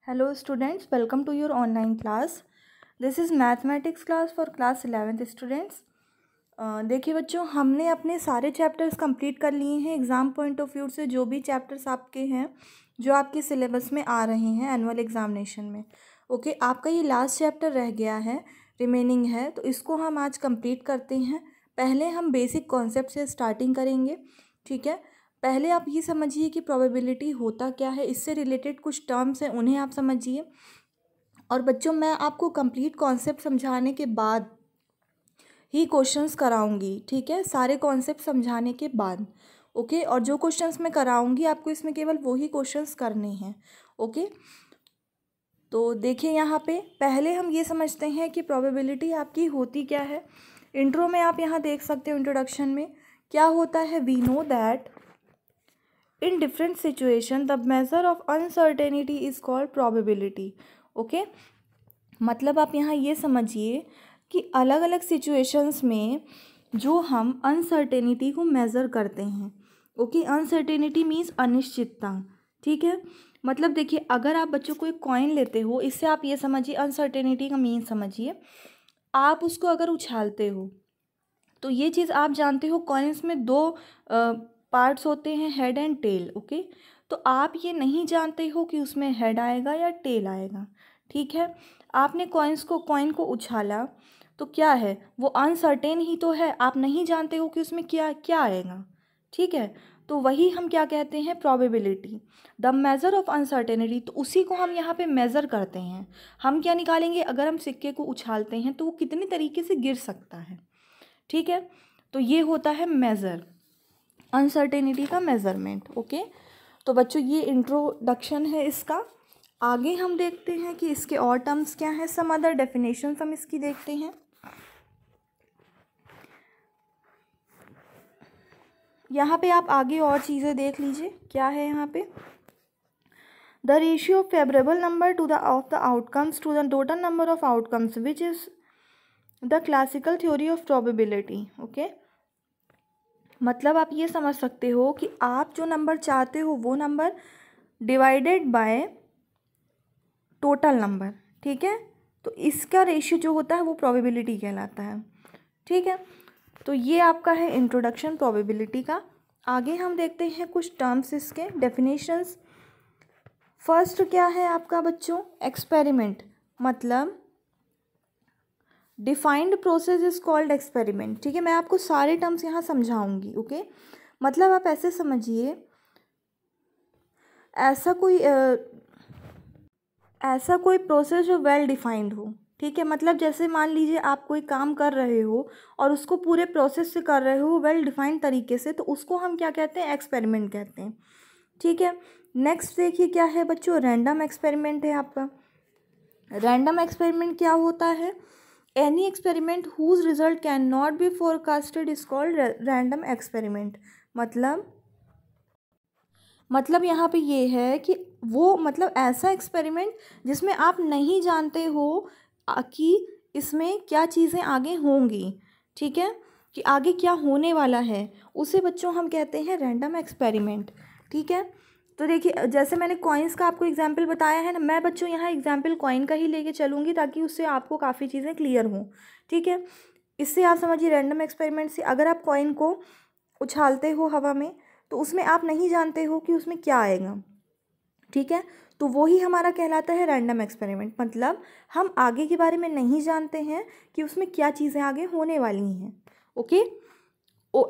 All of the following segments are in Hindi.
Hello students, welcome to your online class. This is mathematics class for class 11th students. देखिए बच्चों, हमने अपने सारे चैप्टर्स कंप्लीट कर लिए हैं. एग्ज़ाम पॉइंट ऑफ व्यू से जो भी चैप्टर्स आपके हैं जो आपके सिलेबस में आ रहे हैं एनुअल एग्जामिनेशन में, ओके, आपका ये लास्ट चैप्टर रह गया है, रिमेनिंग है, तो इसको हम आज कंप्लीट करते हैं. पहले हम बेसिक कॉन्सेप्ट से स्टार्टिंग करेंगे. ठीक है, पहले आप ये समझिए कि प्रोबेबिलिटी होता क्या है, इससे रिलेटेड कुछ टर्म्स हैं उन्हें आप समझिए. और बच्चों, मैं आपको कंप्लीट कॉन्सेप्ट समझाने के बाद ही क्वेश्चंस कराऊंगी. ठीक है, सारे कॉन्सेप्ट समझाने के बाद. ओके, और जो क्वेश्चंस मैं कराऊंगी आपको इसमें केवल वही क्वेश्चंस करने हैं. ओके, तो देखिए यहाँ पे पहले हम ये समझते हैं कि प्रोबेबिलिटी आपकी होती क्या है. इंट्रो में आप यहाँ देख सकते हो, इंट्रोडक्शन में क्या होता है. We know that in different situation the measure of uncertainty is called probability. Okay, मतलब आप यहाँ ये समझिए कि अलग अलग सिचुएशंस में जो हम अनसर्टेनिटी को मेज़र करते हैं. ओके, अनसर्टेनिटी मीन्स अनिश्चितता. ठीक है, मतलब देखिए, अगर आप बच्चों को एक कॉइन लेते हो, इससे आप ये समझिए अनसर्टेनिटी का मीन समझिए. आप उसको अगर उछालते हो तो ये चीज़ आप जानते हो, कॉइन्स में दो पार्ट्स होते हैं, हेड एंड टेल. ओके, तो आप ये नहीं जानते हो कि उसमें हेड आएगा या टेल आएगा. ठीक है, आपने कॉइन को उछाला तो क्या है, वो अनसर्टेन ही तो है, आप नहीं जानते हो कि उसमें क्या क्या आएगा. ठीक है, तो वही हम क्या कहते हैं, probability, the measure of uncertainty. तो उसी को हम यहाँ पे मेज़र करते हैं. हम क्या निकालेंगे, अगर हम सिक्के को उछालते हैं तो वो कितने तरीके से गिर सकता है. ठीक है, तो ये होता है मेज़र, अनसर्टेनिटी का मेज़रमेंट. ओके, तो बच्चों ये इंट्रोडक्शन है इसका. आगे हम देखते हैं कि इसके और टर्म्स क्या हैं, सम अदर डेफिनेशंस हम इसकी देखते हैं. यहाँ पे आप आगे और चीज़ें देख लीजिए क्या है यहाँ पे. The ratio of favourable number to the of the outcomes to the total number of outcomes which is the classical theory of probability. Okay, मतलब आप ये समझ सकते हो कि आप जो नंबर चाहते हो वो number divided by total number. ठीक है, तो इसका रेशियो जो होता है वो प्रोबेबिलिटी कहलाता है. ठीक है, तो ये आपका है इंट्रोडक्शन प्रोबेबिलिटी का. आगे हम देखते हैं कुछ टर्म्स, इसके डेफिनेशंस. फर्स्ट क्या है आपका बच्चों, एक्सपेरिमेंट, मतलब defined process is called experiment. ठीक है, मैं आपको सारे टर्म्स यहाँ समझाऊंगी. ओके, मतलब आप ऐसे समझिए, ऐसा कोई प्रोसेस जो वेल डिफाइंड हो. ठीक है, मतलब जैसे मान लीजिए आप कोई काम कर रहे हो और उसको पूरे प्रोसेस से कर रहे हो वेल डिफाइंड तरीके से, तो उसको हम क्या कहते हैं, एक्सपेरिमेंट कहते हैं. ठीक है, नेक्स्ट देखिए क्या है बच्चों, रैंडम एक्सपेरिमेंट है आपका. रैंडम एक्सपेरिमेंट क्या होता है, any experiment whose result can not be forecasted is called random experiment. मतलब यहाँ पे ये है कि वो, मतलब ऐसा एक्सपेरिमेंट जिसमें आप नहीं जानते हो कि इसमें क्या चीज़ें आगे होंगी. ठीक है, कि आगे क्या होने वाला है, उसे बच्चों हम कहते हैं रैंडम एक्सपेरिमेंट. ठीक है, तो देखिए जैसे मैंने कॉइन्स का आपको एग्जाम्पल बताया है ना, मैं बच्चों यहाँ एग्जाम्पल कॉइन का ही लेके चलूँगी ताकि उससे आपको काफ़ी चीज़ें क्लियर हों. ठीक है, इससे आप समझिए रैंडम एक्सपेरिमेंट से, अगर आप कॉइन को उछालते हो हवा में तो उसमें आप नहीं जानते हो कि उसमें क्या आएगा. ठीक है, तो वो ही हमारा कहलाता है रैंडम एक्सपेरिमेंट. मतलब हम आगे के बारे में नहीं जानते हैं कि उसमें क्या चीज़ें आगे होने वाली हैं. ओके,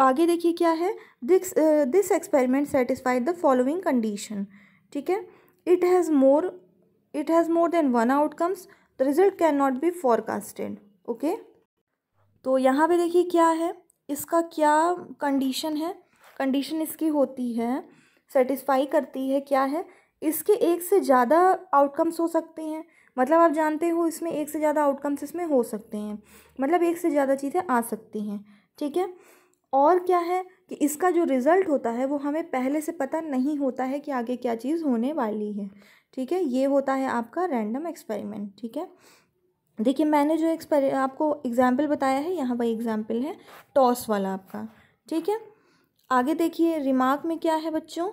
आगे देखिए क्या है, this experiment satisfied the following condition. ठीक है, it has more than one outcomes, the result can not be forecasted. Okay, तो यहाँ पे देखिए क्या है, इसका क्या कंडीशन है. कंडीशन इसकी होती है, सेटिस्फाई करती है क्या है, इसके एक से ज़्यादा आउटकम्स हो सकते हैं. मतलब आप जानते हो इसमें एक से ज़्यादा आउटकम्स इसमें हो सकते हैं, मतलब एक से ज़्यादा चीज़ें आ सकती हैं. ठीक है, और क्या है कि इसका जो रिज़ल्ट होता है वो हमें पहले से पता नहीं होता है कि आगे क्या चीज़ होने वाली है. ठीक है, ये होता है आपका रैंडम एक्सपेरिमेंट. ठीक है, देखिए मैंने जो आपको एग्जाम्पल बताया है, यहाँ पर एग्जाम्पल है टॉस वाला आपका. ठीक है, आगे देखिए रिमार्क में क्या है बच्चों,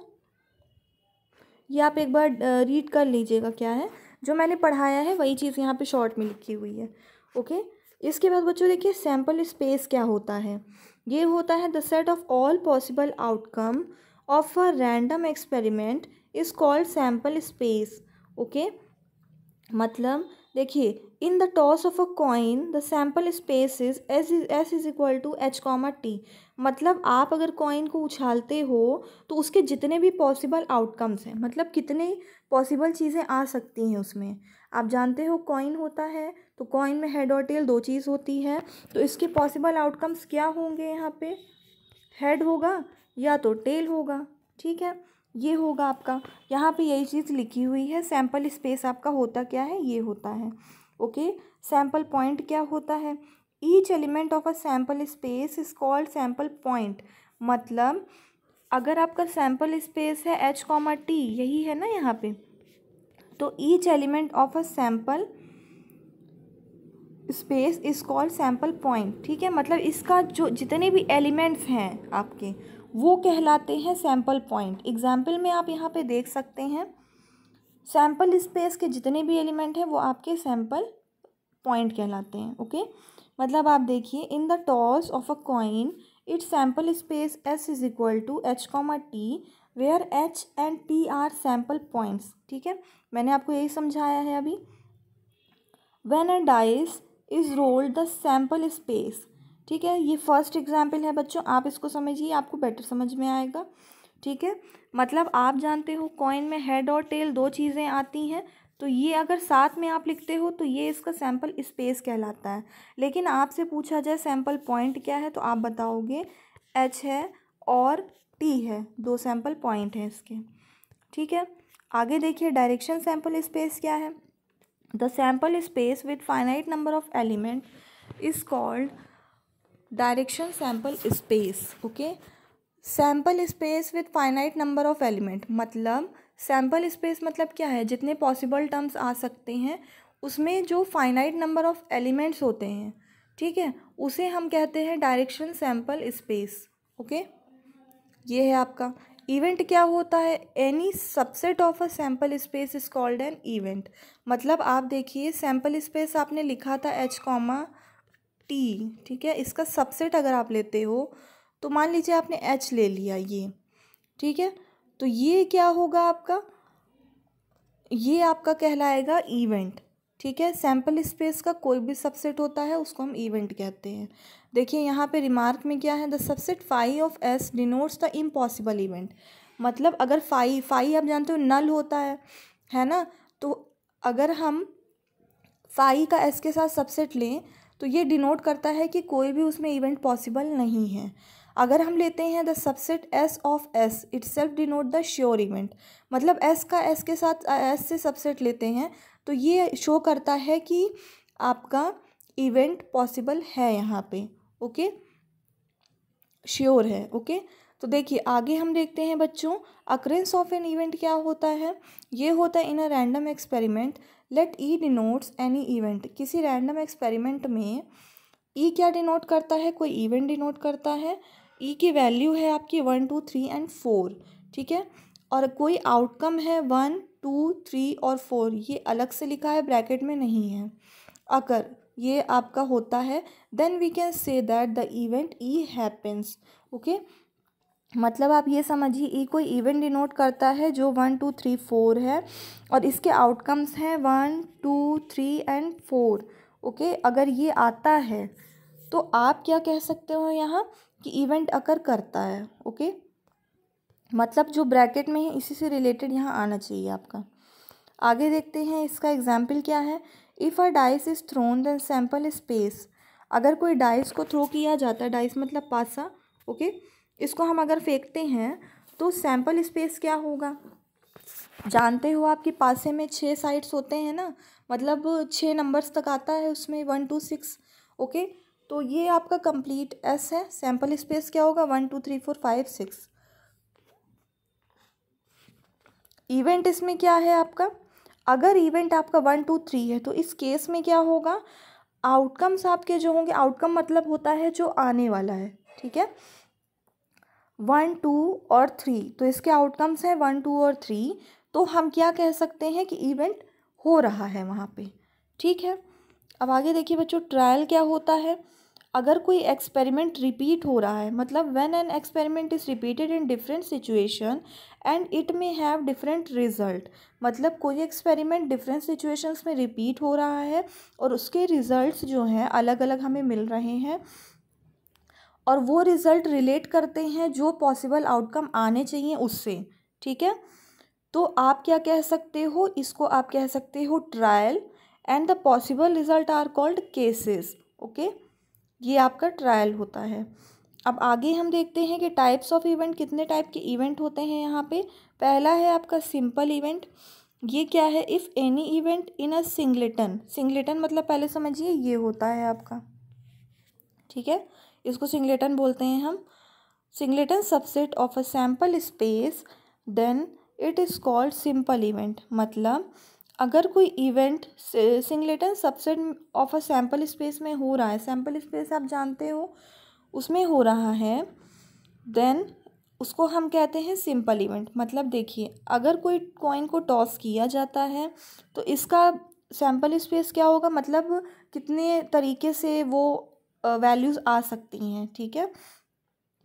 ये आप एक बार रीड कर लीजिएगा क्या है. जो मैंने पढ़ाया है वही चीज़ यहाँ पे शॉर्ट में लिखी हुई है। ओके, इसके बाद बच्चों देखिए सैम्पल स्पेस क्या होता है। ये होता है the set of all possible outcome of a random experiment is called sample space. Okay, मतलब देखिए in the toss of a coin the sample space is S is equal to H comma T. मतलब आप अगर कॉइन को उछालते हो तो उसके जितने भी पॉसिबल आउटकम्स हैं, मतलब कितने पॉसिबल चीज़ें आ सकती हैं उसमें। आप जानते हो कॉइन होता है तो कॉइन में हेड और टेल दो चीज़ होती है, तो इसके पॉसिबल आउटकम्स क्या होंगे यहाँ पे, हेड होगा या तो टेल होगा। ठीक है, ये होगा आपका, यहाँ पे यही चीज़ लिखी हुई है। सैम्पल स्पेस आपका होता क्या है, ये होता है। ओके, सैम्पल पॉइंट क्या होता है, each element of a sample space is called sample point. मतलब अगर आपका सैम्पल स्पेस है एच कॉमा टी, यही है ना यहाँ पे, तो each element of a sample space is called sample point. ठीक है, मतलब इसका जो जितने भी एलिमेंट्स हैं आपके वो कहलाते हैं सैम्पल पॉइंट। एग्जाम्पल में आप यहाँ पे देख सकते हैं सैम्पल स्पेस के जितने भी एलिमेंट हैं वो आपके सैम्पल पॉइंट कहलाते हैं। ओके, मतलब आप देखिए in the toss of a coin its sample space S is equal to H comma T where H and T are sample points. ठीक है, मैंने आपको यही समझाया है अभी। When a dice is rolled the sample space. ठीक है, ये फर्स्ट एग्जाम्पल है बच्चों, आप इसको समझिए, आपको बेटर समझ में आएगा। ठीक है, मतलब आप जानते हो कॉइन में हेड और टेल दो चीज़ें आती हैं, तो ये अगर साथ में आप लिखते हो तो ये इसका सैम्पल स्पेस कहलाता है। लेकिन आपसे पूछा जाए सैम्पल पॉइंट क्या है तो आप बताओगे एच है और टी है, दो सैम्पल पॉइंट हैं इसके। ठीक है, आगे देखिए डायरेक्शन सैम्पल स्पेस क्या है। The sample space with finite number of element is called direction sample space. Okay, sample space with finite number of element, मतलब सैम्पल स्पेस मतलब क्या है, जितने पॉसिबल टर्म्स आ सकते हैं उसमें जो फाइनाइट नंबर ऑफ एलिमेंट्स होते हैं, ठीक है, उसे हम कहते हैं डायरेक्शन सैम्पल स्पेस। ओके, ये है आपका। इवेंट क्या होता है, any subset of a sample space is called an event. मतलब आप देखिए सैम्पल स्पेस आपने लिखा था एच कॉमा टी, ठीक है, इसका सबसेट अगर आप लेते हो तो मान लीजिए आपने एच ले लिया ये, ठीक है, तो ये क्या होगा आपका, ये आपका कहलाएगा इवेंट। ठीक है, सैम्पल स्पेस का कोई भी सबसेट होता है उसको हम इवेंट कहते हैं। देखिए यहाँ पे रिमार्क में क्या है, the subset phi of S denotes the impossible event. मतलब अगर फाई आप जानते हो नल होता है ना, तो अगर हम फाई का एस के साथ सबसेट लें तो ये डिनोट करता है कि कोई भी उसमें इवेंट पॉसिबल नहीं है। अगर हम लेते हैं the subset S of S it self denote the sure event, मतलब एस का एस के साथ एस से सबसेट लेते हैं तो ये शो करता है कि आपका इवेंट पॉसिबल है यहाँ पे। ओके, श्योर है। ओके, तो देखिए आगे हम देखते हैं बच्चों अकरेंस ऑफ एन इवेंट क्या होता है। ये होता है in a random experiment let E denotes any event. किसी रैंडम एक्सपेरिमेंट में ई क्या डिनोट करता है, कोई इवेंट डिनोट करता है। ई की वैल्यू है आपकी 1 2 3 एंड 4, ठीक है, और कोई आउटकम है 1 2 3 और 4, ये अलग से लिखा है ब्रैकेट में नहीं है। अगर ये आपका होता है then we can say that the event E happens. Okay, मतलब आप ये समझिए ई कोई इवेंट डिनोट करता है जो 1 2 3 4 है और इसके आउटकम्स हैं 1 2 3 एंड 4। ओके, अगर ये आता है तो आप क्या कह सकते हो यहाँ कि इवेंट अकर करता है। ओके, मतलब जो ब्रैकेट में है इसी से रिलेटेड यहाँ आना चाहिए आपका। आगे देखते हैं इसका एग्जाम्पल क्या है। If a dice is thrown then sample space. अगर कोई डाइस को थ्रो किया जाता है, डाइस मतलब पासा, ओके, इसको हम अगर फेंकते हैं तो सैम्पल स्पेस क्या होगा, जानते हो आपके पासे में 6 साइड्स होते हैं ना, मतलब 6 नंबर्स तक आता है उसमें 1 2 6। ओके, तो ये आपका कंप्लीट एस है, सैम्पल स्पेस क्या होगा 1 2 3 4 5 6। इवेंट इसमें क्या है आपका, अगर इवेंट आपका 1 2 3 है तो इस केस में क्या होगा, आउटकम्स आपके जो होंगे, आउटकम मतलब होता है जो आने वाला है, ठीक है, 1 2 और 3, तो इसके आउटकम्स हैं 1 2 और 3, तो हम क्या कह सकते हैं कि इवेंट हो रहा है वहाँ पे। ठीक है, अब आगे देखिए बच्चों, ट्रायल क्या होता है। अगर कोई एक्सपेरिमेंट रिपीट हो रहा है, मतलब when an experiment is repeated in different situation and it may have different result, मतलब कोई एक्सपेरिमेंट डिफरेंट सिचुएशंस में रिपीट हो रहा है और उसके रिजल्ट्स जो हैं अलग अलग हमें मिल रहे हैं और वो रिज़ल्ट रिलेट करते हैं जो पॉसिबल आउटकम आने चाहिए उससे। ठीक है, तो आप क्या कह सकते हो, इसको आप कह सकते हो trial, and the possible result are called cases. Okay, ये आपका ट्रायल होता है। अब आगे हम देखते हैं कि टाइप्स ऑफ इवेंट, कितने टाइप के इवेंट होते हैं यहाँ पे। पहला है आपका सिंपल इवेंट। ये क्या है, if any event in a singleton, singleton मतलब पहले समझिए ये होता है आपका, ठीक है, इसको सिंगलेटन बोलते हैं हम। Singleton subset of a sample space then it is called simple event. मतलब अगर कोई event singleton subset of a sample space में हो रहा है, सैम्पल स्पेस आप जानते हो उसमें हो रहा है, देन उसको हम कहते हैं सिंपल इवेंट। मतलब देखिए, अगर कोई कॉइन को टॉस किया जाता है तो इसका सैम्पल स्पेस क्या होगा, मतलब कितने तरीके से वो वैल्यूज़ आ सकती हैं। ठीक है,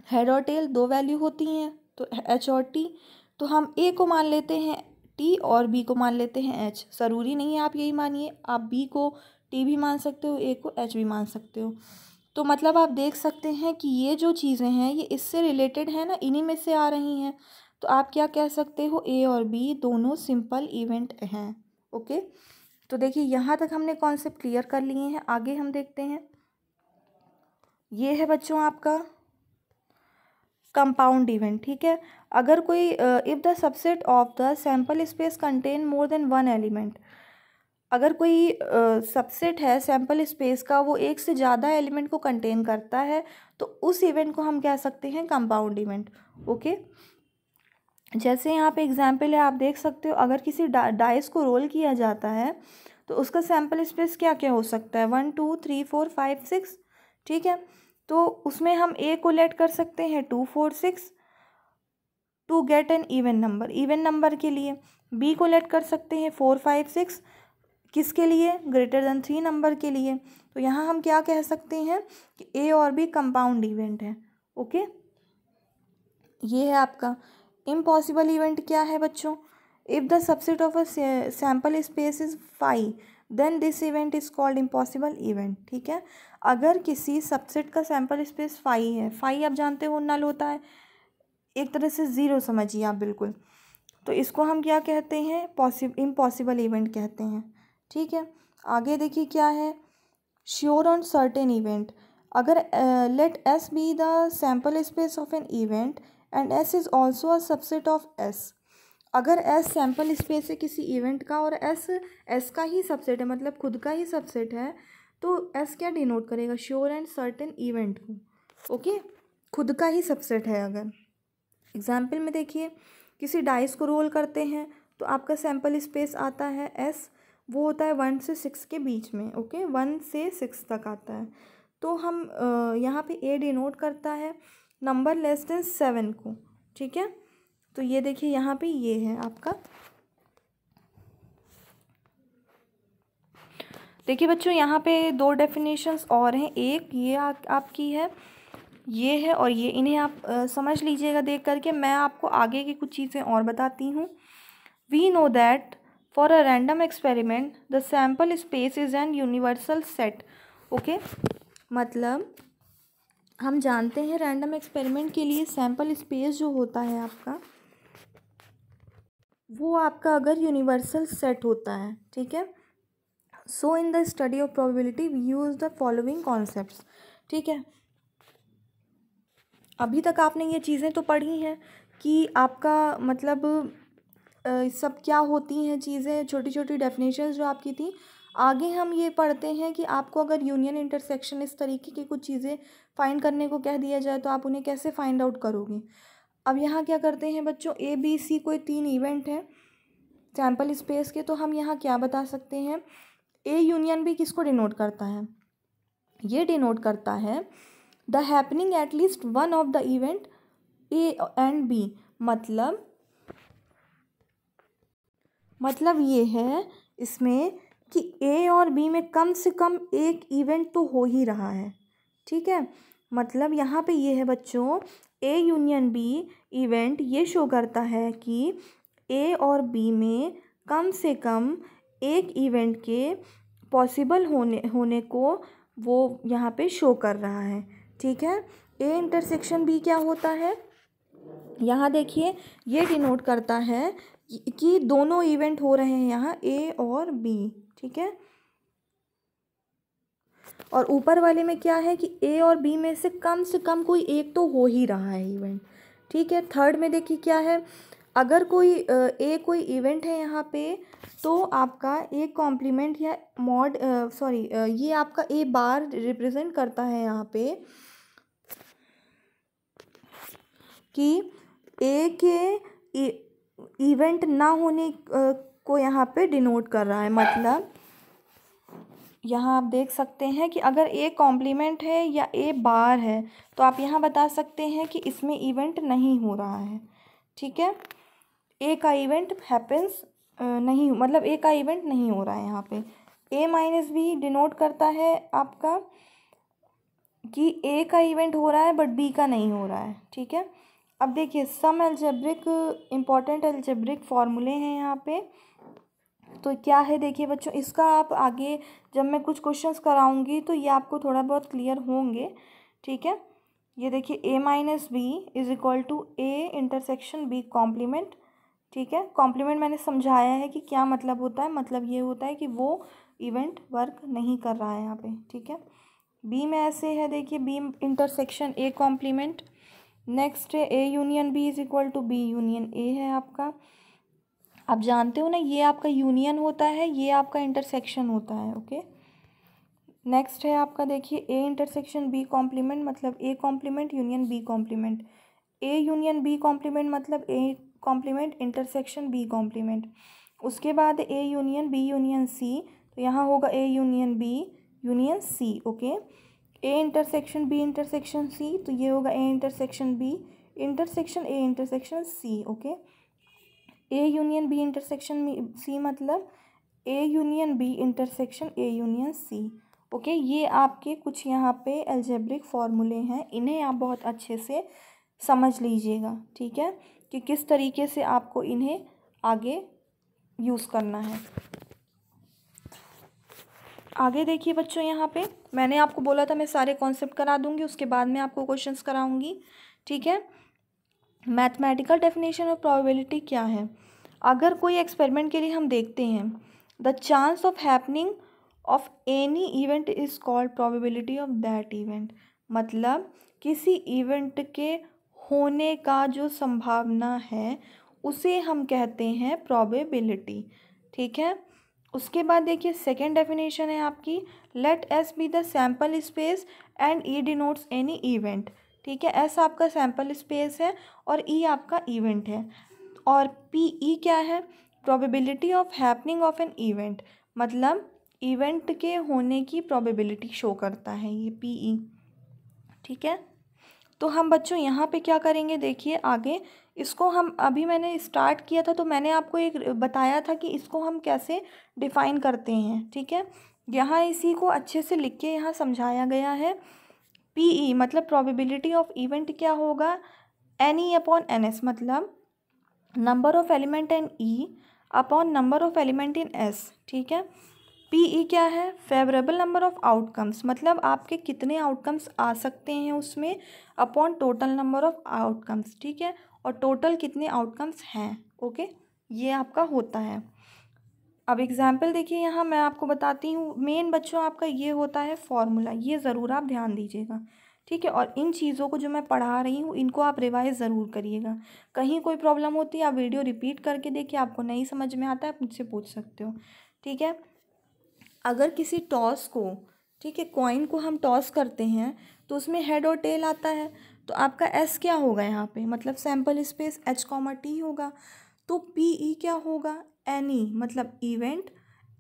हेड और टेल दो वैल्यू होती हैं, तो एच और टी, तो हम ए को मान लेते हैं टी और बी को मान लेते हैं एच। ज़रूरी नहीं है आप यही मानिए, आप बी को टी भी मान सकते हो, ए को एच भी मान सकते हो। तो मतलब आप देख सकते हैं कि ये जो चीज़ें हैं ये इससे रिलेटेड है ना, इन्हीं में से आ रही हैं। तो आप क्या कह सकते हो, ए और बी दोनों सिंपल इवेंट हैं। ओके, तो देखिए यहाँ तक हमने कॉन्सेप्ट क्लियर कर लिए हैं। आगे हम देखते हैं, ये है बच्चों आपका कंपाउंड इवेंट। ठीक है, अगर कोई if the subset of the sample space contain more than one element, अगर कोई सबसेट है सैम्पल स्पेस का, वो एक से ज़्यादा एलिमेंट को कंटेन करता है, तो उस इवेंट को हम कह सकते हैं कंपाउंड इवेंट। ओके, जैसे यहाँ पे एग्जाम्पल है, आप देख सकते हो, अगर किसी डाइस को रोल किया जाता है तो उसका सैम्पल स्पेस क्या क्या हो सकता है, 1 2 3 4 5 6। ठीक है, तो उसमें हम ए को लेट कर सकते हैं 2 4 6 to get an even number के लिए। बी को लेट कर सकते हैं 4 5 6, किसके लिए, ग्रेटर देन 3 नंबर के लिए। तो यहाँ हम क्या कह सकते हैं कि ए और बी कंपाउंड इवेंट है। ओके, ये है आपका इम्पॉसिबल इवेंट। क्या है बच्चों, if the subset of a sample space is 5 then this event is called impossible event. ठीक है, अगर किसी सबसेट का सैम्पल स्पेस 5 है, 5 आप जानते हो नल होता है, एक तरह से ज़ीरो समझिए आप बिल्कुल, तो इसको हम क्या कहते हैं, इम्पॉसिबल इवेंट कहते हैं। ठीक है, आगे देखिए क्या है, श्योर ऑन सर्टेन इवेंट। अगर let S be the sample space of an event and S is also a subset of S. अगर एस सैम्पल स्पेस है किसी इवेंट का और एस का ही सबसेट है, मतलब खुद का ही सबसेट है, तो एस क्या डिनोट करेगा, श्योर एंड सर्टेन इवेंट को। ओके, खुद का ही सबसेट है। अगर एग्जाम्पल में देखिए, किसी डाइस को रोल करते हैं तो आपका सैम्पल स्पेस आता है एस, वो होता है 1 से 6 के बीच में। ओके, 1 से 6 तक आता है, तो हम यहाँ पे ए डिनोट करता है नंबर लेस देन 7 को। ठीक है, तो ये देखिए यहाँ पे ये है आपका। देखिए बच्चों, यहाँ पे दो डेफिनेशंस और हैं, एक ये आपकी है, ये है, और ये, इन्हें आप समझ लीजिएगा देख करके। मैं आपको आगे की कुछ चीज़ें और बताती हूँ। We know that for a random experiment the sample space is an universal set. Okay, मतलब हम जानते हैं रैंडम एक्सपेरिमेंट के लिए सैम्पल स्पेस जो होता है आपका, वो आपका अगर यूनिवर्सल सेट होता है। ठीक है, so in the study of probability we use the following concepts. ठीक है, अभी तक आपने ये चीज़ें तो पढ़ी हैं कि आपका मतलब सब क्या होती हैं चीज़ें, छोटी छोटी डेफिनेशंस जो आपकी थी। आगे हम ये पढ़ते हैं कि आपको अगर यूनियन इंटरसेक्शन इस तरीके की कुछ चीज़ें फाइंड करने को कह दिया जाए तो आप उन्हें कैसे फाइंड आउट करोगे। अब यहाँ क्या करते हैं बच्चों, ए बी सी कोई 3 इवेंट हैं सैम्पल स्पेस के, तो हम यहाँ क्या बता सकते हैं, ए यूनियन बी किसको डिनोट करता है, ये डिनोट करता है the happening at least one of the event A and B. मतलब ये है इसमें कि ए और बी में कम से कम एक इवेंट तो हो ही रहा है, ठीक है। मतलब यहाँ पे ये है बच्चों, ए यूनियन बी इवेंट ये शो करता है कि ए और बी में कम से कम एक इवेंट के पॉसिबल होने को वो यहाँ पे शो कर रहा है, ठीक है। ए इंटरसेक्शन बी क्या होता है, यहाँ देखिए ये डिनोट करता है कि दोनों इवेंट हो रहे हैं यहाँ ए और बी, ठीक है। और ऊपर वाले में क्या है कि ए और बी में से कम कोई एक तो हो ही रहा है इवेंट, ठीक है। थर्ड में देखिए क्या है, अगर कोई इवेंट है यहाँ पे तो आपका ए कॉम्प्लीमेंट या मॉड ये आपका ए बार रिप्रेजेंट करता है यहाँ पे कि ए के इवेंट ना होने को यहाँ पे डिनोट कर रहा है। मतलब यहाँ आप देख सकते हैं कि अगर ए कॉम्प्लीमेंट है या ए बार है तो आप यहाँ बता सकते हैं कि इसमें इवेंट नहीं हो रहा है, ठीक है। ए का इवेंट हैपेंस नहीं, मतलब ए का इवेंट नहीं हो रहा है यहाँ पे। ए माइनस बी डिनोट करता है आपका कि ए का इवेंट हो रहा है बट बी का नहीं हो रहा है, ठीक है। अब देखिए सम एल्जेब्रिक इम्पॉर्टेंट एल्जेब्रिक फॉर्मूले हैं यहाँ पे, तो क्या है देखिए बच्चों, इसका आप आगे जब मैं कुछ क्वेश्चंस कराऊंगी तो ये आपको थोड़ा बहुत क्लियर होंगे, ठीक है। ये देखिए A minus B is equal to A intersection B complement, ठीक है। कॉम्प्लीमेंट मैंने समझाया है कि क्या मतलब होता है, मतलब ये होता है कि वो इवेंट वर्क नहीं कर रहा है यहाँ पे, ठीक है। बी में ऐसे है देखिए, B intersection A complement. Next है A union B is equal to B union A है आपका। आप जानते हो ना, ये आपका यूनियन होता है, ये आपका इंटरसेक्शन होता है, ओके। नेक्स्ट है आपका देखिए ए इंटरसेक्शन बी कॉम्प्लीमेंट, मतलब A complement union B complement. A union B complement मतलब A complement intersection B complement. उसके बाद A union B union C, तो यहाँ होगा A union B union C, okay. A intersection B intersection C, तो ये होगा A intersection B intersection A intersection C, okay. A union B intersection C मतलब A union B intersection A union C, okay. ये आपके कुछ यहाँ पे एल्जेब्रिक फॉर्मूले हैं, इन्हें आप बहुत अच्छे से समझ लीजिएगा, ठीक है, कि किस तरीके से आपको इन्हें आगे यूज़ करना है। आगे देखिए बच्चों, यहाँ पे मैंने आपको बोला था मैं सारे कॉन्सेप्ट करा दूंगी, उसके बाद में आपको क्वेश्चंस कराऊंगी, ठीक है। मैथमेटिकल डेफिनेशन ऑफ प्रोबेबिलिटी क्या है, अगर कोई एक्सपेरिमेंट के लिए हम देखते हैं, the chance of happening of any event is called probability of that event. मतलब किसी इवेंट के होने का जो संभावना है उसे हम कहते हैं प्रोबेबिलिटी, ठीक है। उसके बाद देखिए सेकेंड डेफिनेशन है आपकी, let S be the sample space and E denotes any event, ठीक है। एस आपका सैम्पल स्पेस है और ई आपका इवेंट है। और पी ई क्या है, probability of happening of an event, मतलब इवेंट के होने की प्रोबेबिलिटी शो करता है ये पी ई, ठीक है। तो हम बच्चों यहाँ पे क्या करेंगे देखिए आगे, इसको हम अभी मैंने स्टार्ट किया था तो मैंने आपको एक बताया था कि इसको हम कैसे डिफ़ाइन करते हैं, ठीक है। यहाँ इसी को अच्छे से लिख के यहाँ समझाया गया है। पी ई मतलब प्रोबेबिलिटी ऑफ इवेंट क्या होगा, n E upon n S, मतलब number of element in E upon number of element in S, ठीक है। पी ई क्या है, फेवरेबल नंबर ऑफ आउटकम्स, मतलब आपके कितने आउटकम्स आ सकते हैं उसमें, upon total number of outcomes, ठीक है। और टोटल कितने आउटकम्स हैं, ओके, ये आपका होता है। अब एग्जाम्पल देखिए, यहाँ मैं आपको बताती हूँ, मेन बच्चों आपका ये होता है फॉर्मूला, ये ज़रूर आप ध्यान दीजिएगा, ठीक है। और इन चीज़ों को जो मैं पढ़ा रही हूँ इनको आप रिवाइज ज़रूर करिएगा। कहीं कोई प्रॉब्लम होती है आप वीडियो रिपीट करके देखिए, आपको नहीं समझ में आता है आप मुझसे पूछ सकते हो, ठीक है। अगर किसी टॉस को, ठीक है, कॉइन को हम टॉस करते हैं तो उसमें हेड और टेल आता है, तो आपका एस क्या होगा यहाँ पे, मतलब sample space H comma T होगा। तो पी ई क्या होगा, एन ई मतलब इवेंट,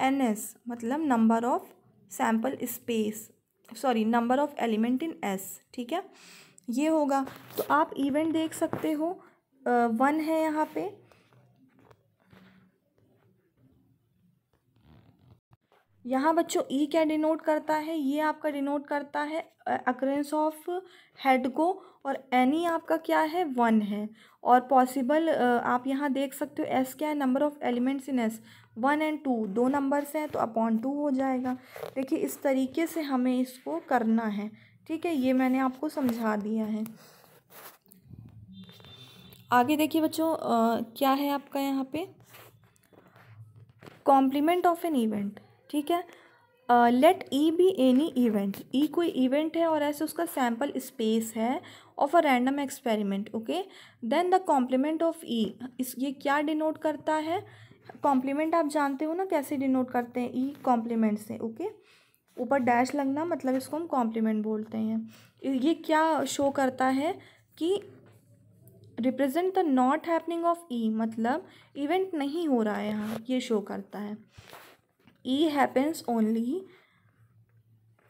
एन एस मतलब number of sample space, sorry number of element in S, ठीक है, ये होगा। तो आप इवेंट देख सकते हो, 1 है यहाँ पे, यहाँ बच्चों ई क्या डिनोट करता है, ये आपका डिनोट करता है अकरेंस ऑफ हेड को, और एनी आपका क्या है, 1 है। और पॉसिबल आप यहाँ देख सकते हो एस क्या है, number of elements in S 1 और 2, 2 नंबर्स हैं तो अपॉन 2 हो जाएगा। देखिए इस तरीके से हमें इसको करना है, ठीक है, ये मैंने आपको समझा दिया है। आगे देखिए बच्चों क्या है आपका यहाँ पे कॉम्प्लीमेंट ऑफ एन इवेंट, ठीक है। Let E be any event, E कोई इवेंट है और ऐसे उसका सैम्पल स्पेस है of a random experiment, okay. Then the complement of E, इस ये क्या डिनोट करता है, कॉम्प्लीमेंट आप जानते हो ना कैसे डिनोट करते हैं, ई कॉम्प्लीमेंट से, ओके, ऊपर डैश लगना मतलब इसको हम कॉम्प्लीमेंट बोलते हैं। ये क्या शो करता है कि represent the not happening of E, मतलब इवेंट नहीं हो रहा है यहाँ, ये शो करता है। E happens only,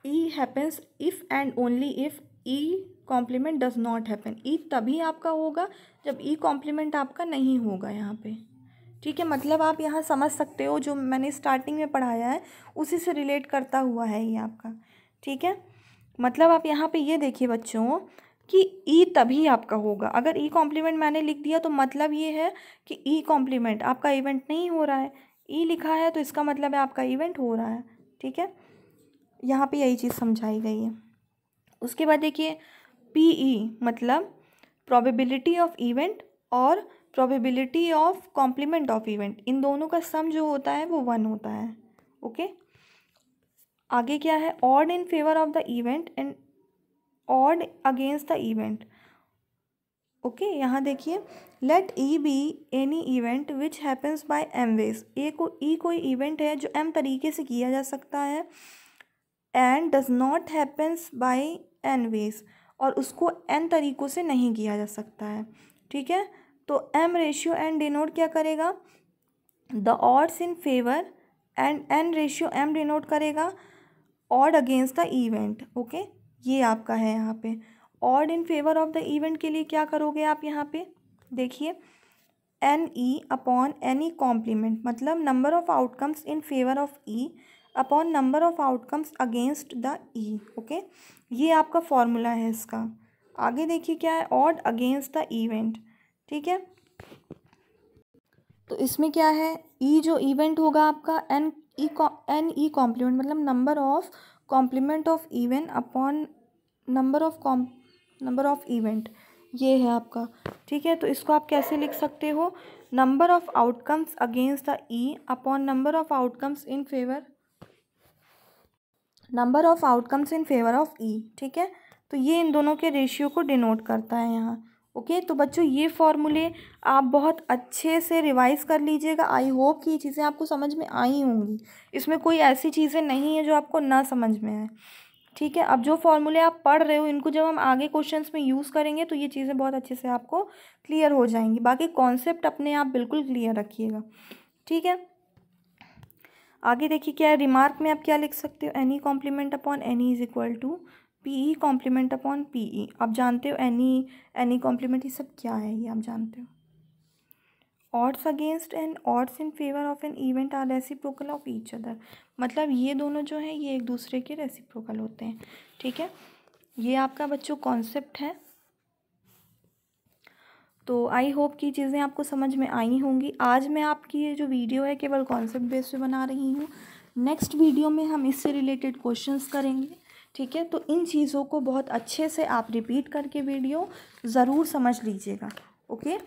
E happens if and only if E complement does not happen, E तभी आपका होगा जब ई कॉम्प्लीमेंट आपका नहीं होगा यहाँ पे, ठीक है। मतलब आप यहाँ समझ सकते हो जो मैंने स्टार्टिंग में पढ़ाया है उसी से रिलेट करता हुआ है ये आपका, ठीक है। मतलब आप यहाँ पे ये देखिए बच्चों कि ई तभी आपका होगा, अगर ई कॉम्प्लीमेंट मैंने लिख दिया तो मतलब ये है कि ई कॉम्प्लीमेंट आपका इवेंट नहीं हो रहा है, ई लिखा है तो इसका मतलब है आपका इवेंट हो रहा है, ठीक है। यहाँ पे यही चीज़ समझाई गई है। उसके बाद देखिए पी ई मतलब प्रोबेबिलिटी ऑफ इवेंट और probability of complement of event, इन दोनों का सम जो होता है वो 1 होता है, ओके। आगे क्या है, odd in favour of the event and odd against the event, okay. यहाँ देखिए let E be any event which happens by M ways, E कोई इवेंट है जो एम तरीके से किया जा सकता है and does not happens by an ways, और उसको एन तरीक़ों से नहीं किया जा सकता है, ठीक है। तो एम रेशियो एन डिनोट क्या करेगा, the odds in favour, and N ratio M denote करेगा odd against the event, okay. ये आपका है यहाँ पे odd in favour of the event के लिए क्या करोगे आप यहाँ पे देखिए N E upon any complement, मतलब number of outcomes in favour of E upon number of outcomes against the E, okay. ये आपका फॉर्मूला है इसका। आगे देखिए क्या है, ऑड अगेंस्ट द इवेंट, ठीक है। तो इसमें क्या है, ई जो इवेंट होगा आपका एन ई कॉम्प्लीमेंट मतलब number of complement of event upon number of event, ये है आपका, ठीक है। तो इसको आप कैसे लिख सकते हो, number of outcomes against the E upon number of outcomes in favour of E, ठीक है। तो ये इन दोनों के रेशियो को डिनोट करता है यहाँ, ओके। तो बच्चों ये फॉर्मूले आप बहुत अच्छे से रिवाइज़ कर लीजिएगा। आई होप कि ये चीज़ें आपको समझ में आई होंगी, इसमें कोई ऐसी चीज़ें नहीं है जो आपको ना समझ में आए, ठीक है। अब जो फॉर्मूले आप पढ़ रहे हो इनको जब हम आगे क्वेश्चंस में यूज़ करेंगे तो ये चीज़ें बहुत अच्छे से आपको क्लियर हो जाएंगी। बाकी कॉन्सेप्ट अपने आप बिल्कुल क्लियर रखिएगा, ठीक है। आगे देखिए क्या है, रिमार्क में आप क्या लिख सकते हो, n E complement upon n E is equal to P E complement upon P E. आप जानते हो एनी कॉम्प्लीमेंट ये सब क्या है, ये आप जानते हो। Odds against and odds in favour of an event are reciprocal of each other, मतलब ये दोनों जो हैं ये एक दूसरे के रेसिप्रोकल होते हैं, ठीक है। ये आपका बच्चों कॉन्सेप्ट है। तो आई होप कि चीज़ें आपको समझ में आई होंगी। आज मैं आपकी ये जो वीडियो है केवल कॉन्सेप्ट बेस पे बना रही हूँ, नेक्स्ट वीडियो में हम इससे रिलेटेड क्वेश्चंस करेंगे, ठीक है। तो इन चीज़ों को बहुत अच्छे से आप रिपीट करके वीडियो ज़रूर समझ लीजिएगा, ओके।